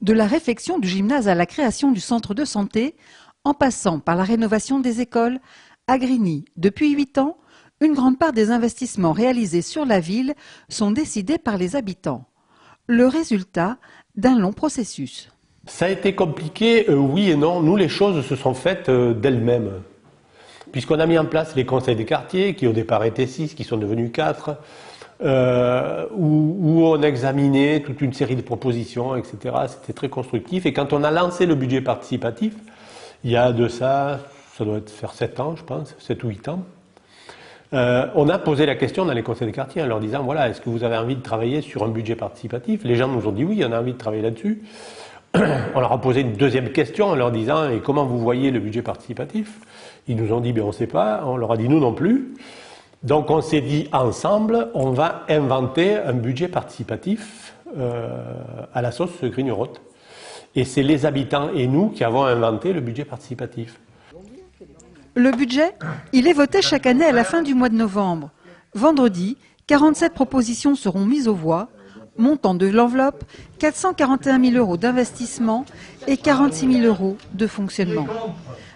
De la réfection du gymnase à la création du centre de santé, en passant par la rénovation des écoles, à Grigny, depuis 8 ans, une grande part des investissements réalisés sur la ville sont décidés par les habitants. Le résultat d'un long processus. Ça a été compliqué, oui et non. Nous, les choses se sont faites d'elles-mêmes. Puisqu'on a mis en place les conseils des quartiers, qui au départ étaient 6, qui sont devenus 4, où on examinait toute une série de propositions, etc. C'était très constructif. Et quand on a lancé le budget participatif, il y a de ça doit faire 7 ans, je pense, 7 ou 8 ans, on a posé la question dans les conseils des quartiers en leur disant, voilà, est-ce que vous avez envie de travailler sur un budget participatif? Les gens nous ont dit oui, on a envie de travailler là-dessus. On leur a posé une deuxième question en leur disant, et comment vous voyez le budget participatif? Ils nous ont dit, on ne sait pas. On leur a dit, nous non plus. Donc on s'est dit ensemble, on va inventer un budget participatif à la sauce Grigny-Roth. Et c'est les habitants et nous qui avons inventé le budget participatif. Le budget, il est voté chaque année à la fin du mois de novembre. Vendredi, 47 propositions seront mises aux voix. Montant de l'enveloppe, 441 000 € d'investissement et 46 000 € de fonctionnement.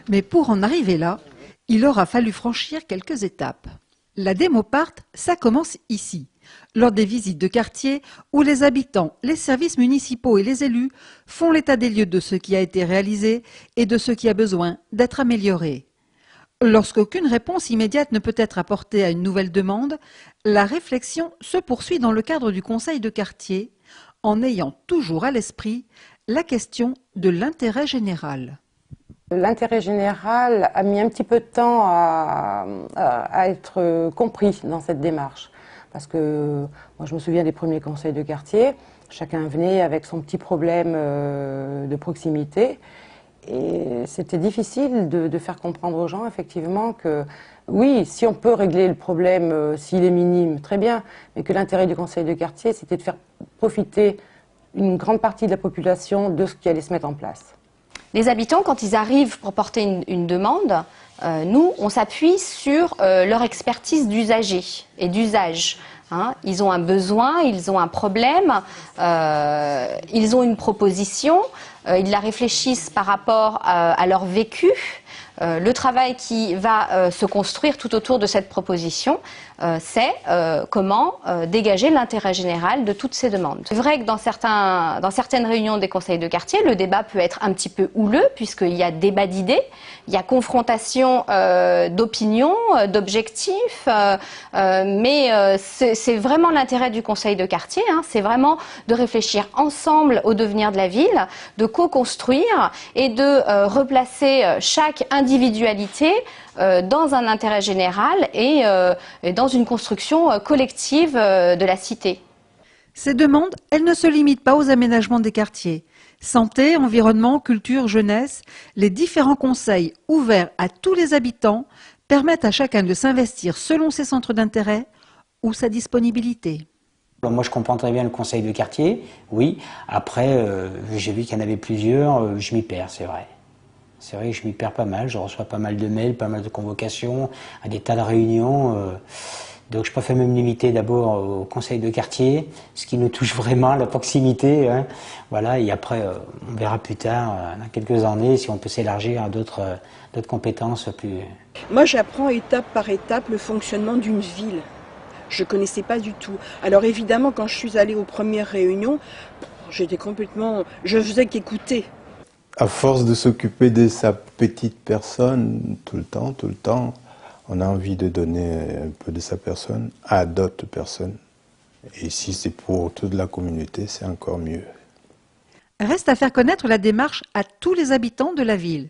Mais pour en arriver là, il aura fallu franchir quelques étapes. La démo part, ça commence ici, lors des visites de quartier où les habitants, les services municipaux et les élus font l'état des lieux de ce qui a été réalisé et de ce qui a besoin d'être amélioré. Lorsqu'aucune réponse immédiate ne peut être apportée à une nouvelle demande, la réflexion se poursuit dans le cadre du conseil de quartier, en ayant toujours à l'esprit la question de l'intérêt général. L'intérêt général a mis un petit peu de temps à être compris dans cette démarche. Parce que moi je me souviens des premiers conseils de quartier, chacun venait avec son petit problème de proximité. Et c'était difficile de faire comprendre aux gens, effectivement, que oui, si on peut régler le problème, s'il est minime, très bien, mais que l'intérêt du conseil de quartier, c'était de faire profiter une grande partie de la population de ce qui allait se mettre en place. Les habitants, quand ils arrivent pour porter une demande, nous, on s'appuie sur leur expertise d'usager et d'usage. Ils ont un besoin, ils ont un problème, ils ont une proposition, ils la réfléchissent par rapport à leur vécu. Le travail qui va se construire tout autour de cette proposition, c'est comment dégager l'intérêt général de toutes ces demandes. C'est vrai que dans certaines réunions des conseils de quartier, le débat peut être un petit peu houleux, puisqu'il y a débat d'idées, il y a confrontation d'opinions, d'objectifs, mais c'est vraiment l'intérêt du conseil de quartier, c'est vraiment de réfléchir ensemble au devenir de la ville, de co-construire et de replacer chaque individualité dans un intérêt général et dans une construction collective de la cité. Ces demandes, elles ne se limitent pas aux aménagements des quartiers. Santé, environnement, culture, jeunesse, les différents conseils ouverts à tous les habitants permettent à chacun de s'investir selon ses centres d'intérêt ou sa disponibilité. Moi, je comprends très bien le conseil de quartier, oui. Après, j'ai vu qu'il y en avait plusieurs, je m'y perds, c'est vrai. C'est vrai que je m'y perds pas mal, je reçois pas mal de mails, pas mal de convocations, à des tas de réunions. Donc je préfère me limiter d'abord au conseil de quartier, ce qui nous touche vraiment, la proximité. Voilà, et après, on verra plus tard, dans quelques années, si on peut s'élargir à d'autres compétences plus... Moi, j'apprends étape par étape le fonctionnement d'une ville. Je ne connaissais pas du tout. Alors évidemment, quand je suis allée aux premières réunions, j'étais complètement... Je faisais qu'écouter. À force de s'occuper de sa petite personne tout le temps, on a envie de donner un peu de sa personne à d'autres personnes. Et si c'est pour toute la communauté, c'est encore mieux. Reste à faire connaître la démarche à tous les habitants de la ville.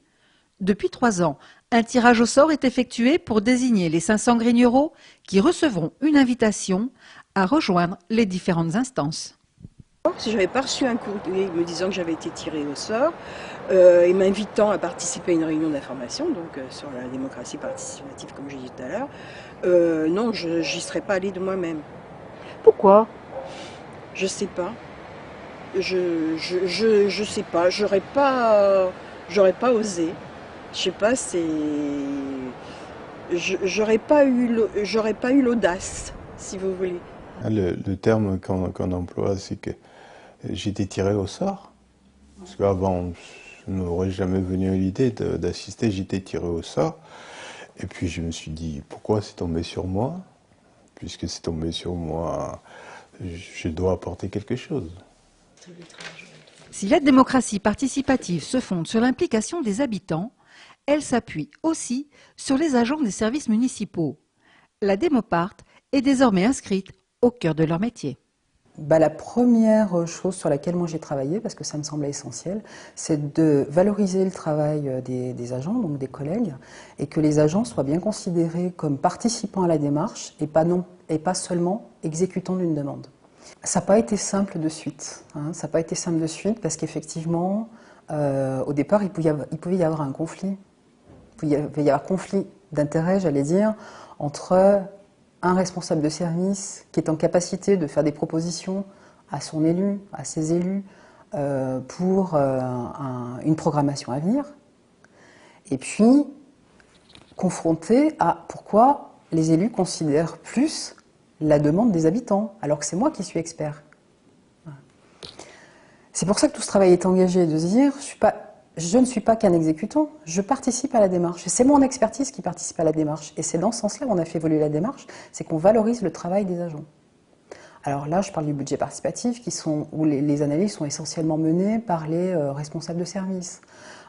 Depuis 3 ans, un tirage au sort est effectué pour désigner les 500 grignerots qui recevront une invitation à rejoindre les différentes instances. Si je n'avais pas reçu un courrier me disant que j'avais été tirée au sort et m'invitant à participer à une réunion d'information, donc sur la démocratie participative comme j'ai dit tout à l'heure, non, je n'y serais pas allée de moi-même. Pourquoi? Je sais pas. Je sais pas. J'aurais pas osé. Je sais pas, c'est... J'aurais pas eu l'audace, si vous voulez. Le terme qu'on emploie, c'est que j'ai été tiré au sort. Parce qu'avant, je n'aurais jamais venu à l'idée d'assister, j'étais tiré au sort. Et puis je me suis dit, pourquoi c'est tombé sur moi? Puisque c'est tombé sur moi, je dois apporter quelque chose. Si la démocratie participative se fonde sur l'implication des habitants, elle s'appuie aussi sur les agents des services municipaux. La Démopart est désormais inscrite au cœur de leur métier. La première chose sur laquelle moi j'ai travaillé, parce que ça me semblait essentiel, c'est de valoriser le travail des agents, donc des collègues, et que les agents soient bien considérés comme participants à la démarche et pas seulement exécutants d'une demande. Ça n'a pas été simple de suite, hein, ça n'a pas été simple de suite parce qu'effectivement, au départ, il pouvait y avoir un conflit. Il pouvait y avoir conflit d'intérêts, j'allais dire, entre un responsable de service qui est en capacité de faire des propositions à son élu, à ses élus, pour une programmation à venir, et puis confronté à pourquoi les élus considèrent plus la demande des habitants, alors que c'est moi qui suis expert. C'est pour ça que tout ce travail est engagé, de se dire, je ne suis pas qu'un exécutant, je participe à la démarche. C'est mon expertise qui participe à la démarche. Et c'est dans ce sens-là qu'on a fait évoluer la démarche, c'est qu'on valorise le travail des agents. Alors là, je parle du budget participatif, où les analyses sont essentiellement menées par les responsables de service.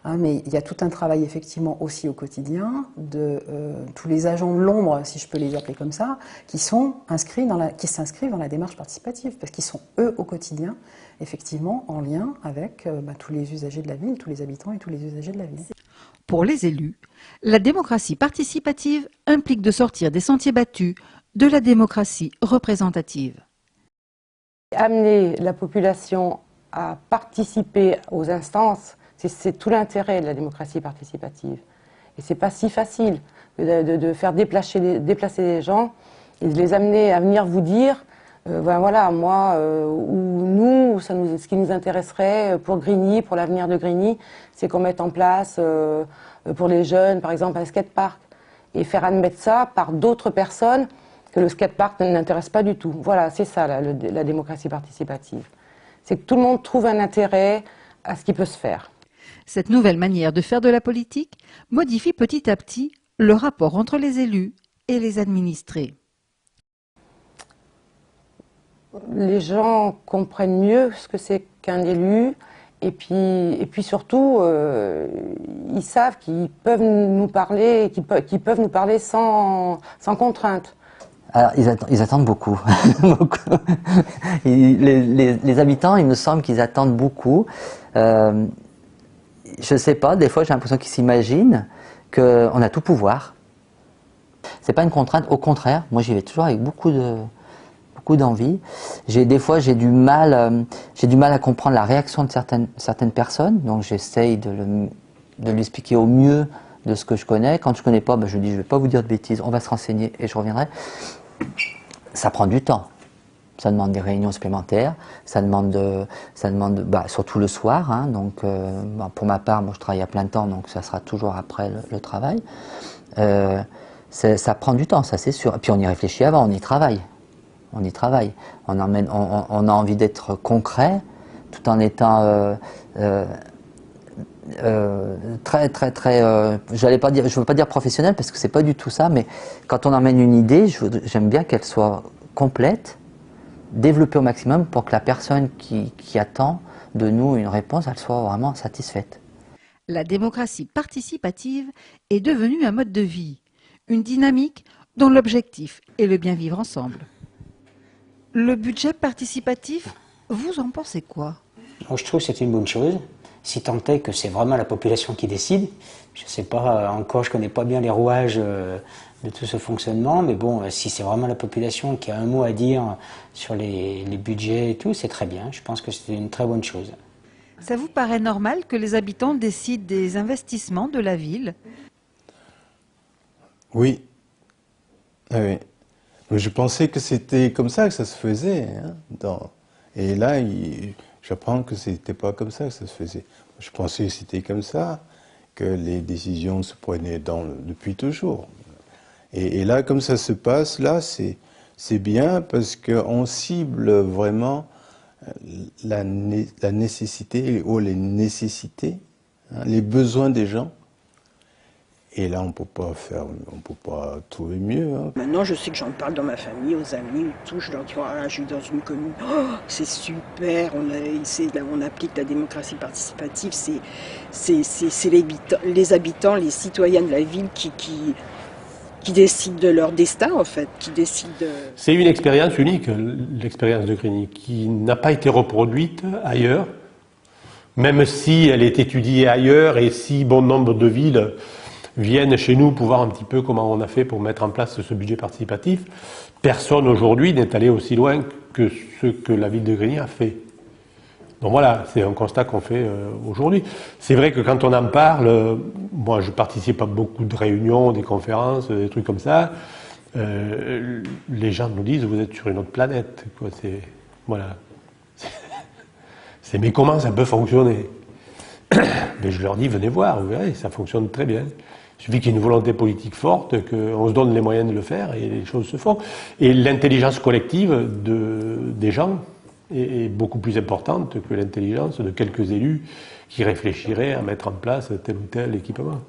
Hein, mais il y a tout un travail effectivement aussi au quotidien de tous les agents de l'ombre, si je peux les appeler comme ça, qui s'inscrivent dans la démarche participative, parce qu'ils sont eux au quotidien, effectivement, en lien avec tous les usagers de la ville, tous les habitants et tous les usagers de la ville. Pour les élus, la démocratie participative implique de sortir des sentiers battus de la démocratie représentative. Amener la population à participer aux instances, c'est tout l'intérêt de la démocratie participative. Et c'est pas si facile de faire déplacer les gens et de les amener à venir vous dire voilà, moi, ou nous, ce qui nous intéresserait pour Grigny, pour l'avenir de Grigny, c'est qu'on mette en place pour les jeunes, par exemple, un skatepark. Et faire admettre ça par d'autres personnes que le skatepark n'intéresse pas du tout. Voilà, c'est ça la démocratie participative. C'est que tout le monde trouve un intérêt à ce qui peut se faire. Cette nouvelle manière de faire de la politique modifie petit à petit le rapport entre les élus et les administrés. Les gens comprennent mieux ce que c'est qu'un élu et puis surtout, ils savent qu'ils peuvent nous parler, qu'ils peuvent nous parler sans contrainte. Alors, ils attendent beaucoup. Beaucoup. Les habitants, il me semble qu'ils attendent beaucoup. Je sais pas, des fois j'ai l'impression qu'ils s'imaginent qu'on a tout pouvoir. C'est pas une contrainte, au contraire, moi j'y vais toujours avec beaucoup d'envie. Des fois j'ai du mal à comprendre la réaction de certaines personnes, donc j'essaye de lui expliquer au mieux de ce que je connais. Quand je connais pas, je dis je vais pas vous dire de bêtises, on va se renseigner et je reviendrai. Ça prend du temps. Ça demande des réunions supplémentaires, ça demande surtout le soir, hein, donc pour ma part, moi je travaille à plein temps, donc ça sera toujours après le travail. Ça prend du temps, ça c'est sûr. Et puis on y réfléchit avant, on y travaille. On a envie d'être concret, tout en étant très, je veux pas dire professionnel parce que c'est pas du tout ça, mais quand on emmène une idée, j'aime bien qu'elle soit complète, développer au maximum pour que la personne qui attend de nous une réponse, elle soit vraiment satisfaite. La démocratie participative est devenue un mode de vie, une dynamique dont l'objectif est le bien vivre ensemble. Le budget participatif, vous en pensez quoi? Donc, je trouve que c'est une bonne chose, si tant est que c'est vraiment la population qui décide. Je ne sais pas, encore je ne connais pas bien les rouages de tout ce fonctionnement, mais bon, si c'est vraiment la population qui a un mot à dire sur les budgets et tout, c'est très bien. Je pense que c'est une très bonne chose. Ça vous paraît normal que les habitants décident des investissements de la ville? Oui. Oui. Je pensais que c'était comme ça que ça se faisait. Hein, Et là, j'apprends que c'était pas comme ça que ça se faisait. Je pensais que c'était comme ça, que les décisions se prenaient depuis toujours. Et là, comme ça se passe, là, c'est bien parce qu'on cible vraiment la nécessité ou les nécessités, hein, les besoins des gens. Et là, on peut pas trouver mieux. Hein. Maintenant, je sais que j'en parle dans ma famille, aux amis, tout. Je leur dis, oh, là, je suis dans une commune, oh, c'est super, on applique la démocratie participative, c'est les habitants, les citoyens de la ville qui décident de leur destin, en fait, qui décident de... C'est une expérience unique, l'expérience de Grigny, qui n'a pas été reproduite ailleurs, même si elle est étudiée ailleurs et si bon nombre de villes viennent chez nous pour voir un petit peu comment on a fait pour mettre en place ce budget participatif. Personne aujourd'hui n'est allé aussi loin que ce que la ville de Grigny a fait. Donc voilà, c'est un constat qu'on fait aujourd'hui. C'est vrai que quand on en parle, moi je participe à beaucoup de réunions, des conférences, des trucs comme ça, les gens nous disent vous êtes sur une autre planète. Quoi. Voilà. Mais comment ça peut fonctionner? Mais je leur dis venez voir, vous verrez, ça fonctionne très bien. Il suffit qu'il y ait une volonté politique forte, qu'on se donne les moyens de le faire et les choses se font. Et l'intelligence collective des gens est beaucoup plus importante que l'intelligence de quelques élus qui réfléchiraient à mettre en place tel ou tel équipement.